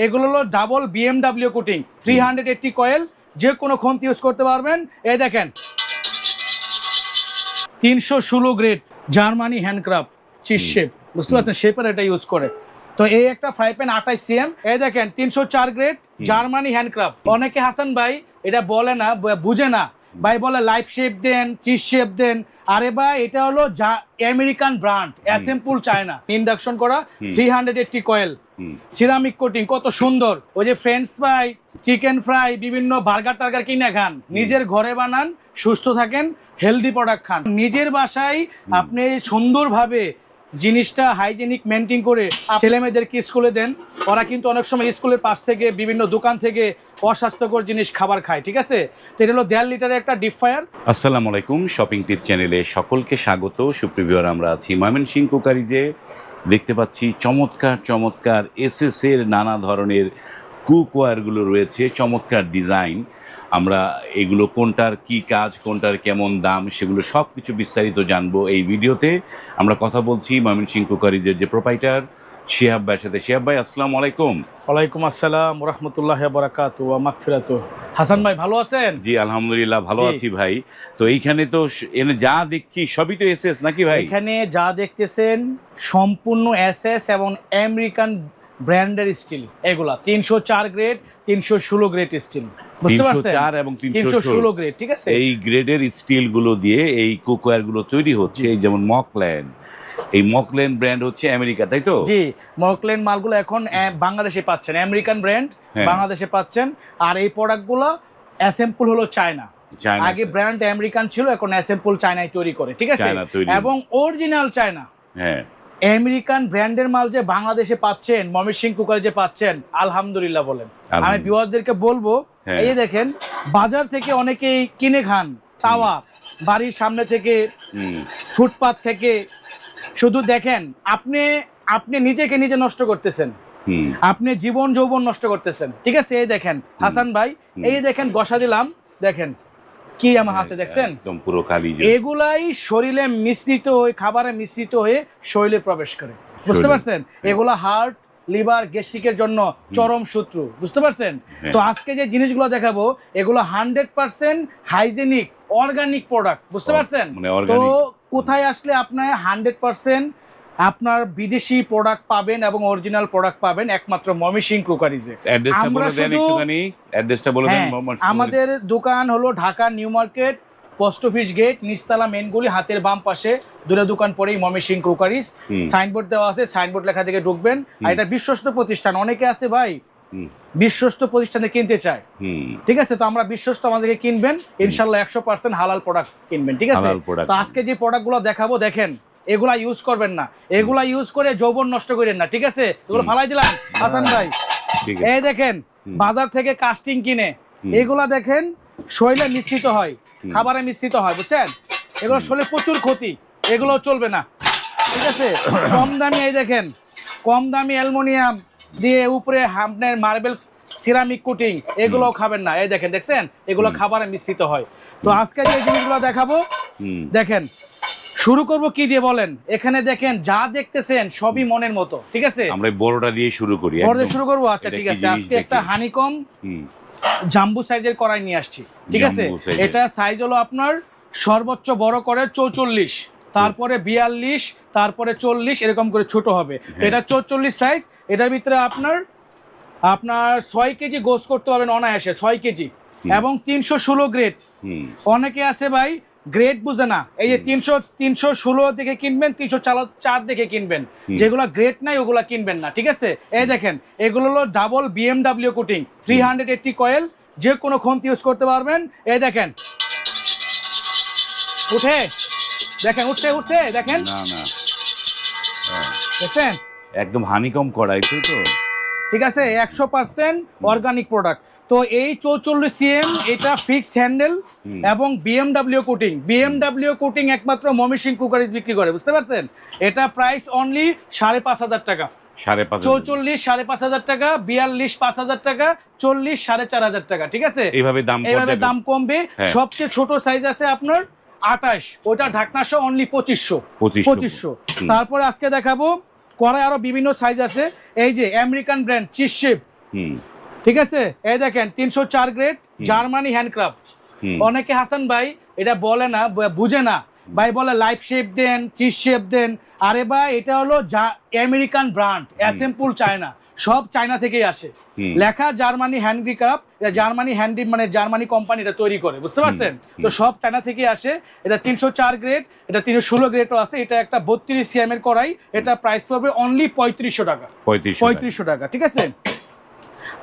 এগুলো হলো double BMW coating 380 coil, যে কোনো খন্তি ইউজ করতে পারবেন। এই দেখেন 316 grade Germany handcraft cheese shape, বুঝতে পারছেন, শেপার এটা ইউজ করে। তো এই একটা ফ্রাই প্যান 28 সিএম, এই দেখেন 304 গ্রেড জার্মানি হ্যান্ডক্রাফট। অনেকে হাসান ভাই এটা বলে না, বুঝে না ভাই, বলে লাইফ শেপ দেন, চিজ শেপ দেন। আরে ভাই এটা হলো American brand, assemble China, induction করা 380 কয়েল, সিরামিক কোটিং, কত সুন্দর। ওই যে ফ্রেঞ্চ ফ্রাই, চিকেন ফ্রাই, বিভিন্ন বার্গার টার্গার কিনে খান, নিজের ঘরে বানান, সুস্থ থাকেন, হেলদি প্রোডাক্ট খান। নিজের বাসায় আপনি সুন্দরভাবে জিনিসটা হাইজেনিক মেনটেন করে ছেলে মেয়েদেরকে স্কুলে দেন। ওরা কিন্তু অনেক সময় স্কুলের পাশ থেকে বিভিন্ন দোকান থেকে অস্বাস্থ্যকর জিনিস খাবার খায়, ঠিক আছে। তো এটা হলো 1.5 লিটারের একটা ডিপ ফ্রায়ার। আসসালামু আলাইকুম, শপিং টিপ চ্যানেলে সকলকে স্বাগত। সুপ্রিভিউয়ার, আমরা আছি ময়মনসিংহ কুকারিজে। দেখতে পাচ্ছি চমৎকার চমৎকার এসএস এর নানা ধরনের কুকওয়্যারগুলো রয়েছে, চমৎকার ডিজাইন। আমরা এগুলো কোনটার কি কাজ, কোনটার কেমন দাম, সেগুলো সব কিছু বিস্তারিত জানবো এই ভিডিওতে। আমরা কথা বলছি ময়মনসিংহ কুকারিজের যে প্রোপাইটার শিহাব ভাইয়ের সাথে। শিহাব ভাই, আসসালামু আলাইকুম। ওয়ালাইকুম আসসালাম ওয়া রাহমাতুল্লাহি ওয়া বারাকাতুহু ওয়া মাগফিরাতুহু। হাসান ভাই ভালো আছেন? জি আলহামদুলিল্লাহ ভালো আছি ভাই। তো এইখানে তো এনে যা দেখছি সবই তো এসএস নাকি ভাই? এখানে যা দেখতেছেন সম্পূর্ণ এসএস এবং আমেরিকান ব্র্যান্ডের স্টিল। এগুলা 304 গ্রেড, 316 গ্রেড স্টিল, বুঝতে পারছেন? 304 এবং 316 গ্রেড, ঠিক আছে। এই গ্রেডের স্টিল গুলো দিয়ে এই কুকওয়্যার গুলো তৈরি হচ্ছে। এই যেমন মকল্যান্ড, এই মকল্যান্ড ব্র্যান্ড হচ্ছে আমেরিকা, তাই তো? জি, মকল্যান্ড মালগুলো এখন বাংলাদেশে পাচ্ছেন, আমেরিকান ব্র্যান্ড বাংলাদেশে পাচ্ছেন। আর এই প্রোডাক্টগুলো অ্যাসেম্বল হলো চায়না। আগে ব্র্যান্ড আমেরিকান ছিল, এখন অ্যাসেম্বল চায়নায় তৈরি করে, ঠিক আছে, এবং অরিজিনাল চায়না। হ্যাঁ, আমেরিকান ব্র্যান্ডের মাল যে বাংলাদেশে পাচ্ছেন, ময়মনসিংহ কুকারিজে পাচ্ছেন, আলহামদুলিল্লাহ বলেন। আমি ভিউয়ারদেরকে বলবো, এই দেখেন বাজার থেকে অনেকেই কিনে খান তাওয়া, বাড়ির সামনে থেকে, ফুটপাত থেকে। শুধু দেখেন আপনি নিজেকে নিজে নষ্ট করতেছেন, আপনি জীবন যৌবন নষ্ট করতেছেন, ঠিক আছে। এই দেখেন হাসান ভাই, এই দেখেন গসা দিলাম, দেখেন কি আমার হাতে, দেখছেন একদম পুরো কালি। এগুলাই শরীরে মিশ্রিত হয়ে, খাবারে মিশ্রিত হয়ে শরীরে প্রবেশ করে, বুঝতে পারছেন। এগুলা হার্ট, লিভার, গ্যাস্ট্রিকের জন্য চরম শত্রু, বুঝতে পারছেন। তো আজকে যে জিনিসগুলো দেখাবো এগুলো 100% হাইজেনিক অর্গানিক প্রোডাক্ট, বুঝতে পারছেন। তো কোথায় আসলে আপনার 100% আপনার বিদেশি প্রোডাক্ট পাবেন এবং অরিজিনাল প্রোডাক্ট পাবেন একমাত্র ময়মনসিংহ কুকারিজে। আমাদের দোকান হলো Dhaka new market, post office gate, নিচতলা মেন গলি, হাতের বাম পাশে দুটো দোকান পরেই ময়মনসিংহ কুকারিজ। সাইনবোর্ড দেওয়া আছে, সাইনবোর্ড লেখা থেকে ঢুকবেন। আর এটা বিশ্বস্ত প্রতিষ্ঠান। অনেকে আছে ভাই বিশ্বস্ত প্রতিষ্ঠানে কিনতে চায়, ঠিক আছে। তো আমরা বিশ্বস্ত, আমাদেরকে কিনবেন ইনশাল্লাহ 100% হালাল প্রোডাক্ট কিনবেন, ঠিক আছে। তো আজকে যে প্রোডাক্টগুলো দেখাবো দেখেন, এগুলা ইউজ করবেন না, এগুলা ইউজ করে যৌবন নষ্ট করেন না, ঠিক আছে। এগুলো ফালাই দিলাম হাসান ভাই। এই দেখেন বাজার থেকে কাস্টিং কিনে, এগুলা দেখেন শরীরে মিশ্রিত হয়, খাবারে মিশ্রিত হয়, বুঝছেন। এগুলো শরীরে প্রচুর ক্ষতি, এগুলো চলবে না, ঠিক আছে। কম দামি, এই দেখেন কম দামি অ্যালুমিনিয়াম দিয়ে উপরে আপনার মার্বেল সিরামিক কোটিং, এগুলোও খাবেন না। এই দেখেন, দেখছেন এগুলো খাবারে মিশ্রিত হয়। তো আজকে যে জিনিসগুলো দেখাবো দেখেন, শুরু করব কি দিয়ে বলেন। এখানে দেখেন যা দেখতেছেন সবই মনের মতো, ঠিক আছে। আমরা বড়টা দিয়ে শুরু করি, বড় দিয়ে শুরু করব, আচ্ছা ঠিক আছে। আজকে একটা হানিকম জাম্বু সাইজের কড়াই নিয়ে আসছি, ঠিক আছে। এটা সাইজ হলো আপনার সর্বোচ্চ বড় করে 44, তারপরে 42, তারপরে 40, এরকম করে ছোট হবে। এটা 44 সাইজ। এটার ভিতরে আপনার 6 কেজি গোস করতে পারবেন অনায়াসে, 6 কেজি, এবং 316 গ্রেড। অনেকে আছে ভাই গ্রেড বুঝে না, এই যে 316 দেখে কিনবেন, 304 দেখে কিনবেন, যেগুলো গ্রেড নাই ওগুলা কিনবেন না, ঠিক আছে। এই দেখেন এগুলো হলো ডাবল বিএমডব্লিউ কোটিং 380 কয়েল, যে কোনো খন্তি ইউজ করতে পারবেন। এই দেখেন উঠে, দেখেন উঠছে দেখেন, দেখছেন একদম হানিকম কড়াই, তাই তো, ঠিক আছে। 100% অর্গানিক প্রোডাক্ট। তো এই 44 সিএম, এটা ফিক্সড হ্যান্ডেল এবং বিএমডব্লিউ কোটিং একমাত্র ময়মনসিংহ কুকারিজ বিক্রি করে, বুঝতে পারছেন। এটা প্রাইস অনলি 5,500 টাকা। 44 5,500 টাকা, 42 5,000 টাকা, 40 4,500 টাকা, ঠিক আছে। এইভাবে দাম কমবে। সবচেয়ে ছোট সাইজ আছে আপনার 28, ওটা ঢাকনা সহ অনলি 2500। তারপর আজকে দেখাবো কড়াই, আরো বিভিন্ন সাইজ আছে। এই যে আমেরিকান ব্র্যান্ড চিজ শেপ হুম ঠিক আছে, এই দেখেন 304 গ্রেড জার্মানি হ্যান্ডক্রাফট। অনেকে হাসান ভাই এটা বলে না, বুঝে না ভাই, বলে লাইফ শেপ দেন, চিজ শেপ দেন। আরে ভাই এটা হলো আমেরিকান ব্র্যান্ড, অ্যাসেম্বল চায়না, সব চায়না থেকেই আসে। লেখা জার্মানি হ্যান্ডিক্রাফট, এটা জার্মানি হ্যান্ডি মানে জার্মানি কোম্পানি এটা তৈরি করে, বুঝতে পারছেন? তো সব চায়না থেকে আসে। এটা 304 গ্রেড, এটা 316 গ্রেডও আছে। এটা একটা 32 সিএম এর কড়াই, এটা প্রাইস পড়বে অনলি 3500 টাকা। 3500 টাকা, ঠিক আছে।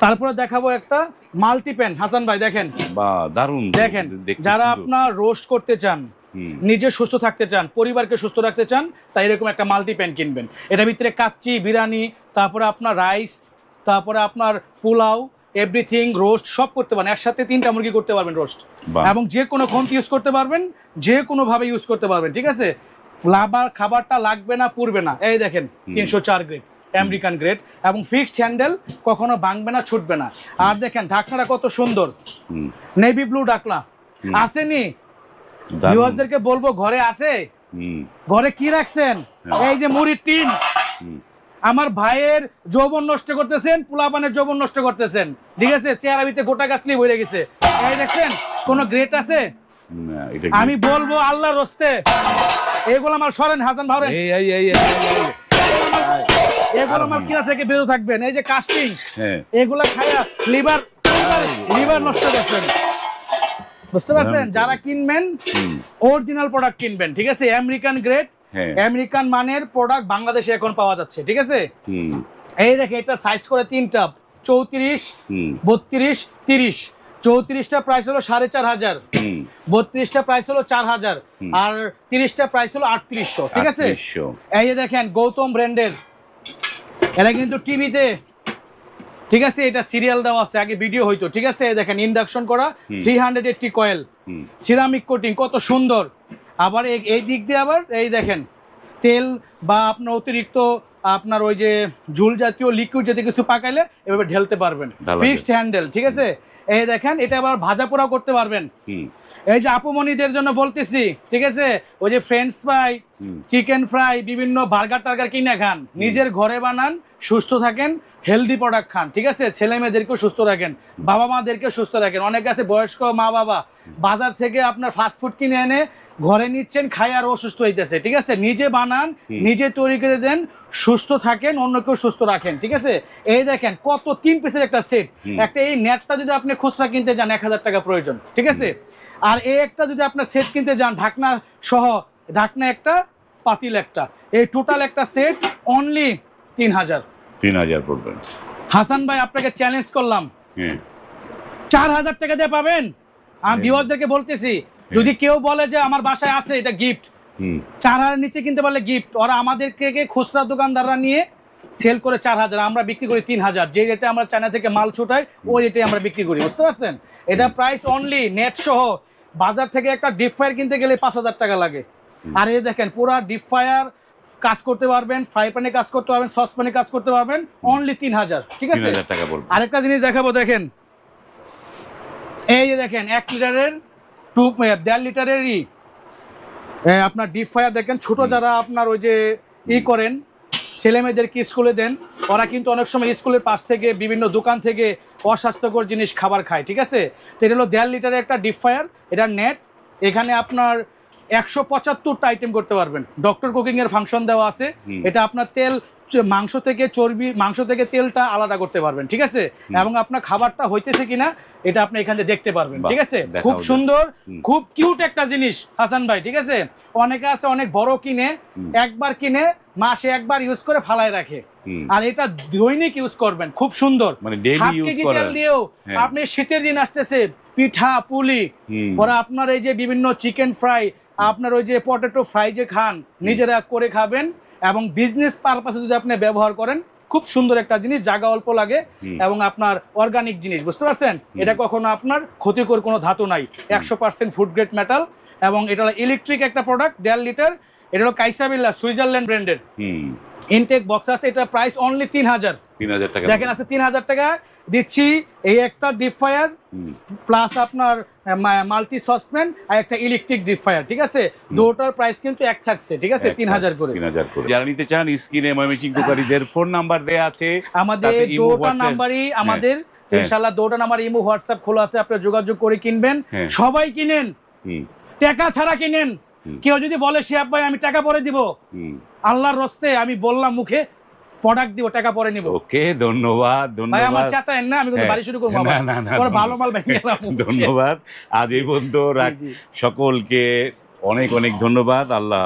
তারপরে দেখাবো একটা মাল্টি প্যান, হাসান ভাই দেখেন, বা দারুণ। দেখেন যারা আপনার রোস্ট করতে চান, নিজে সুস্থ থাকতে চান, পরিবারকে সুস্থ রাখতে চান, তাই এরকম একটা মাল্টি প্যান কিনবেন। এটার ভিতরে কাচ্চি, বিরিয়ানি, তারপরে আপনার রাইস, তারপরে আপনার পোলাও, এভরিথিং রোস্ট সব করতে পারেন। একসাথে 3টা মুরগি করতে পারবেন রোস্ট, এবং যে কোনো খন্তি ইউজ করতে পারবেন, যে কোনো ভাবে ইউজ করতে পারবেন, ঠিক আছে। খাবারটা লাগবে না, পুড়বে না। এই দেখেন 304 গ্রেড আমেরিকান গ্রেড, এবং ফিক্সড হ্যান্ডেল, কখনো ভাঙবে না, ছুটবে না। আর দেখেন ঢাকনাটা কত সুন্দর, নেভি ব্লু ঢাকনা। আসেনি ভিউয়ারদেরকে বলবো, ঘরে আছে, ঘরে কি রাখছেন? এই যে মুড়ির টিন। আমার ভাইয়ের যৌবন নষ্ট করতেছেন, পোলাপানের যৌবন নষ্ট করতেছেন, ঠিক আছে। চেহারা ভিতরে গোটা গাছলি বইরে গেছে। এই দেখছেন কোন গ্রেট আছে? আমি বলবো আল্লাহর রস্তে এগুলো আমার সরেন, হাসান ভাই এগুলো আমার কিনা থেকে বেরো থাকবেন। এই যে কাস্টিং, এগুলা খায়া লিভার নষ্ট করছেন, বুঝতে পারছেন? যারা কিনবেন অরিজিনাল প্রোডাক্ট কিনবেন, ঠিক আছে। আমেরিকান গ্রেড, আমেরিকান মানের প্রোডাক্ট বাংলাদেশে এখন পাওয়া যাচ্ছে, ঠিক আছে। এই দেখে এটা সাইজ করে 3টা, 34, 32, 30। 34টা প্রাইস হলো 4500, 32টা প্রাইস হলো 4000, আর 30টা প্রাইস হলো 3800, ঠিক আছে। এই যে দেখেন গৌতম ব্র্যান্ডের, এরা কিন্তু টিভিতে, ঠিক আছে, এটা সিরিয়াল দেওয়া আছে, আগে ভিডিও হইতো, ঠিক আছে। দেখেন ইন্ডাকশন করা 380 কয়েল, সিরামিক কোটিং, কত সুন্দর। আবার এই দিক দিয়ে আবার এই দেখেন তেল বা আপনার অতিরিক্ত আপনার ওই যে ঝুল জাতীয় লিকুইড জাতীয় কিছু পাকাইলে এভাবে ঢেলতে পারবেন, ফিক্সড হ্যান্ডেল, ঠিক আছে। এই দেখেন এটা আবার ভাজা পোড়াও করতে পারবেন। এই যে আপুমনিদের জন্য বলতেছি, ঠিক আছে, ওই যে ফ্রেঞ্চ ফ্রাই, চিকেন ফ্রাই, বিভিন্ন বার্গার টার্গার কিনে খান, নিজের ঘরে বানান, সুস্থ থাকেন, হেলদি প্রোডাক্ট খান, ঠিক আছে। ছেলে মেয়েদেরকেও সুস্থ রাখেন, বাবা মাদেরকে সুস্থ রাখেন। অনেকে আছে বয়স্ক মা বাবা, বাজার থেকে আপনার ফাস্টফুড কিনে এনে ঘরে নিচ্ছেন, খায় আর অসুস্থ হইতেছে, ঠিক আছে। নিজে বানান, নিজে তৈরি করে দেন, সুস্থ থাকেন, অন্যকেও সুস্থ রাখেন, ঠিক আছে। এই দেখেন কত 3 পিসের একটা সেট। একটা এই নেটটা যদি আপনি খুচরা কিনতে যান 1000 টাকা প্রয়োজন, ঠিক আছে। আর এই একটা যদি আপনার সেট কিনতে যান, ঢাকনা সহ, ঢাকনা একটা, পাতিল একটা, এই টোটাল একটা সেট অনলি 3000 পড়বেন। হাসান ভাই আপনাকে চ্যালেঞ্জ করলাম, 4000 টাকা দিয়ে পাবেন। আমি ভিউয়ারদেরকে বলতেছি, যদি কেউ বলে যে আমার বাসায় আছে, এটা গিফট। 4000 নিচে কিনতে পারলে গিফট। ওরা আমাদেরকে খুচরা দোকানদাররা নিয়ে সেল করে 4000, আমরা বিক্রি করি 3000। যে রেটে আমরা চায়না থেকে মাল ছুটাই, ওই রেটে আমরা বিক্রি করি, বুঝতে পারছেন? এটা প্রাইস অনলি নেট সহ। বাজার থেকে একটা ডিপ ফ্রায়ার কিনতে গেলে 5000 টাকা লাগে। আর এই দেখেন পুরা ডিপ ফ্রায়ার কাজ করতে পারবেন, ফ্রাই প্যানে কাজ করতে পারবেন, সস প্যানে কাজ করতে পারবেন, অনলি 3000, ঠিক আছে। আরেকটা জিনিস দেখাবো, দেখেন এই যে দেখেন 1 লিটারের 1.5 লিটারেরই আপনার ডিপ ফ্রায়ার। দেখেন ছোট যারা আপনার ওই যে করেন, ছেলে মেয়েদেরকে স্কুলে দেন, ওরা কিন্তু অনেক সময় স্কুলের পাশ থেকে বিভিন্ন দোকান থেকে অস্বাস্থ্যকর জিনিস খাবার খায়, ঠিক আছে। তো এটা হলো 1.5 লিটারের একটা ডিপ ফ্রায়ার, এটা নেট। এখানে আপনার 175টা আইটেম করতে পারবেন, ডক্টর কুকিং এর ফাংশন দেওয়া আছে। এটা আপনার তেল, মাংস থেকে চর্বি, মাংস থেকে তেলটা আলাদা করতে পারবেন, ঠিক আছে। এবং আপনার খাবারটা হইতেছে কিনা এটা আপনি এখানে দেখতে পারবেন, ঠিক আছে। খুব সুন্দর, খুব কিউট একটা জিনিস হাসান ভাই, ঠিক আছে। অনেকে আছে অনেক বড় কিনে, একবার কিনে মাসে একবার ইউজ করে ফালায় রাখে, আর এটা দৈনিক ইউজ করবেন, খুব সুন্দর। মানে ডেইলি ইউজ করা দিয়েও আপনি শীতের দিন আসতেছে, পিঠা পুলি, পরে আপনার এই যে বিভিন্ন চিকেন ফ্রাই, আপনার ওই যে পটেটো ফ্রাই যে খান, নিজেরা করে খাবেন, এবং বিজনেস পারপাসে যদি আপনি ব্যবহার করেন, খুব সুন্দর একটা জিনিস, জায়গা অল্প লাগে, এবং আপনার অর্গানিক জিনিস, বুঝতে পারছেন। এটা কখনো আপনার ক্ষতিকর কোনো ধাতু নাই, 100% ফুড গ্রেড মেটাল, এবং এটা হলো ইলেকট্রিক একটা প্রোডাক্ট, 1.5 লিটার। এটা হলো কাইসাবিল্লা, সুইজারল্যান্ড ব্র্যান্ডের, ইনটেক বক্স আছে, এটা প্রাইস অনলি 3000। 3000 টাকা দেখেন আছে 3000 টাকা দিচ্ছি। এই একটা ডিপ ফায়ার প্লাস আপনার মাল্টি সসপ্যান আর একটা ইলেকট্রিক ডিপ ফায়ার, ঠিক আছে? দুটোর প্রাইস কিন্তু এক থাকছে, ঠিক আছে? 3000 করে। 3000 করে। যারা নিতে চান স্ক্রিনে ময়মনসিংহ কুকারিজের ফোন নাম্বার দেয়া আছে, আমাদের তাতে ইমো, দুটো হোয়াটসঅ্যাপ- নাম্বারই আমাদের ইনশাআল্লাহ দুটো নাম্বার ইমো হোয়াটসঅ্যাপ খোলা আছে, আপনি যোগাযোগ করে কিনবেন। হ্যাঁ। সবাই কিনেন, হুম, টাকা ছাড়া কিনেন। কেউ যদি বলে শিহাব ভাই আমি টাকা পরে দিব, হুম। আল্লাহর রস্তে আমি বললাম মুখে প্রোডাক্ট দিব, টাকা পরে নিব। ওকে, ধন্যবাদ ভাই আমার ধন্যবাদ। চাতায়েন না, আমি কিন্তু হ্যাঁ। বাড়ি শুরু করবো। না, না, না, আবার ভালো মাল ভেঙে গেলাম। ধন্যবাদ। আজ এই পর্যন্ত জি। সকলকে অনেক অনেক ধন্যবাদ। আল্লাহ